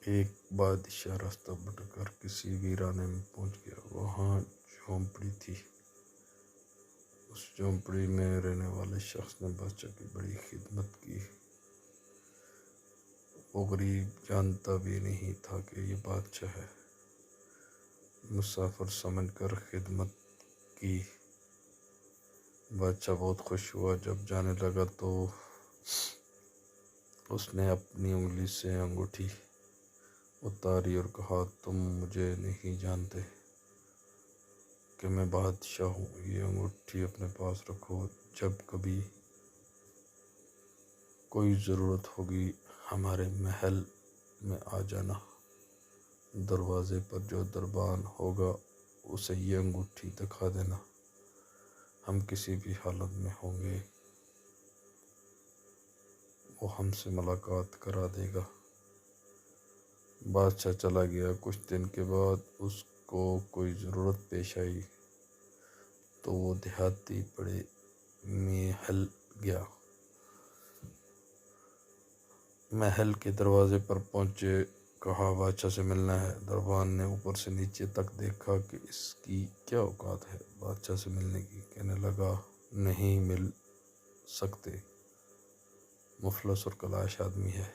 ایک بادشاہ راستہ بھٹک کر کسی ویرانے میں پہنچ گیا۔ وہاں جھونپڑی تھی۔ اس جھونپڑی میں رہنے والے شخص نے بادشاہ کی بڑی خدمت کی۔ وہ غریب جانتا بھی نہیں تھا کہ یہ بادشاہ ہے۔ مسافر سمجھ کر خدمت کی۔ بادشاہ بہت خوش ہوا۔ جب جانے لگا تو اس نے اپنی انگلی سے انگوٹھی اتاری اور کہا، تم مجھے نہیں جانتے کہ میں بادشاہ ہوں۔ یہ انگوٹھی اپنے پاس رکھو۔ جب کبھی کوئی ضرورت ہوگی ہمارے محل میں آ جانا۔ دروازے پر جو دربان ہوگا اسے یہ انگوٹھی دکھا دینا۔ ہم کسی بھی حالت میں ہوں گے وہ ہم سے ملاقات کرا دے گا۔ بادشاہ چلا گیا۔ کچھ دن کے بعد اس کو کوئی ضرورت پیش آئی تو وہ دیہاتی بڑے محل گیا۔ محل کے دروازے پر پہنچے، کہا بادشاہ سے ملنا ہے۔ دربان نے اوپر سے نیچے تک دیکھا کہ اس کی کیا اوقات ہے بادشاہ سے ملنے کی۔ کہنے لگا، نہیں مل سکتے، مفلس اور کلاش آدمی ہے۔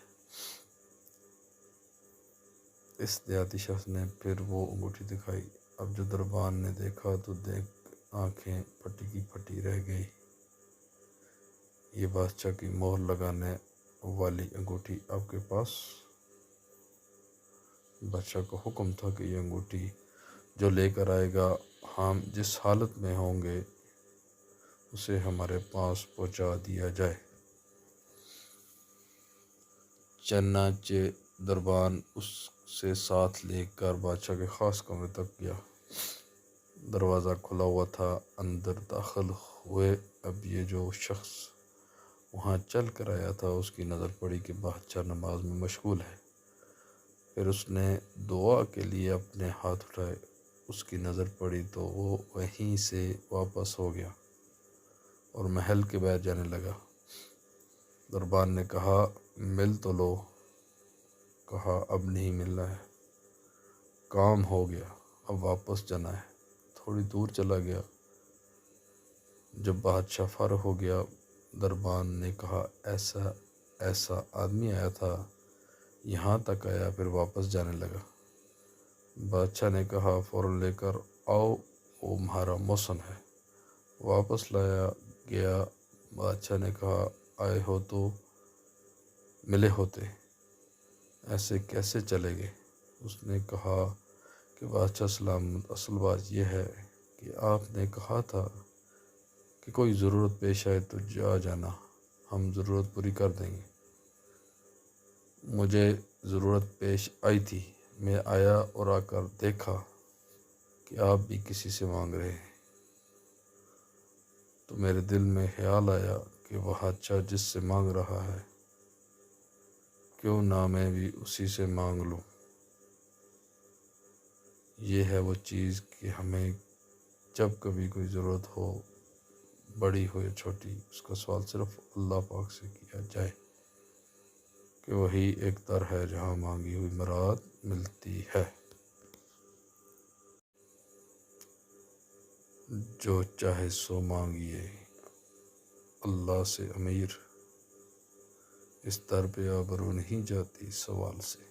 اس دیہاتی شخص نے پھر وہ انگوٹھی دکھائی۔ اب جو دربان نے دیکھا تو دیکھ آنکھیں پھٹی کی پھٹی رہ گئی۔ یہ بادشاہ کی مہر لگانے والی انگوٹھی آپ کے پاس؟ بادشاہ کا حکم تھا کہ یہ انگوٹھی جو لے کر آئے گا، ہم جس حالت میں ہوں گے اسے ہمارے پاس پہنچا دیا جائے۔ چنانچہ دربان اس سے ساتھ لے کر بادشاہ کے خاص کمرے تک گیا۔ دروازہ کھلا ہوا تھا۔ اندر داخل ہوئے۔ اب یہ جو شخص وہاں چل کر آیا تھا اس کی نظر پڑی کہ بادشاہ نماز میں مشغول ہے۔ پھر اس نے دعا کے لیے اپنے ہاتھ اٹھائے۔ اس کی نظر پڑی تو وہ وہیں سے واپس ہو گیا اور محل کے باہر جانے لگا۔ دربان نے کہا، مل تو لو۔ کہا، اب نہیں ملنا ہے، کام ہو گیا، اب واپس جانا ہے۔ تھوڑی دور چلا گیا۔ جب بادشاہ فارغ ہو گیا، دربان نے کہا، ایسا آدمی آیا تھا، یہاں تک آیا پھر واپس جانے لگا۔ بادشاہ نے کہا، فوراً لے کر آؤ، وہ تمہارا محسن ہے۔ واپس لایا گیا۔ بادشاہ نے کہا، آئے ہو تو ملے ہوتے، ایسے کیسے چلے گئے؟ اس نے کہا کہ بادشاہ سلامت، اصل بات یہ ہے کہ آپ نے کہا تھا کہ کوئی ضرورت پیش آئے تو جانا، ہم ضرورت پوری کر دیں گے۔ مجھے ضرورت پیش آئی تھی، میں آیا اور آ کر دیکھا کہ آپ بھی کسی سے مانگ رہے ہیں، تو میرے دل میں خیال آیا کہ وہ بادشاہ جس سے مانگ رہا ہے کیوں نہ میں بھی اسی سے مانگ لوں۔ یہ ہے وہ چیز کہ ہمیں جب کبھی کوئی ضرورت ہو، بڑی ہو یا چھوٹی، اس کا سوال صرف اللہ پاک سے کیا جائے کہ وہی ایک در ہے جہاں مانگی ہوئی مراد ملتی ہے۔ جو چاہے سو مانگیے، اللہ سے امیر، اس در پہ آبرو نہیں جاتی سوال سے۔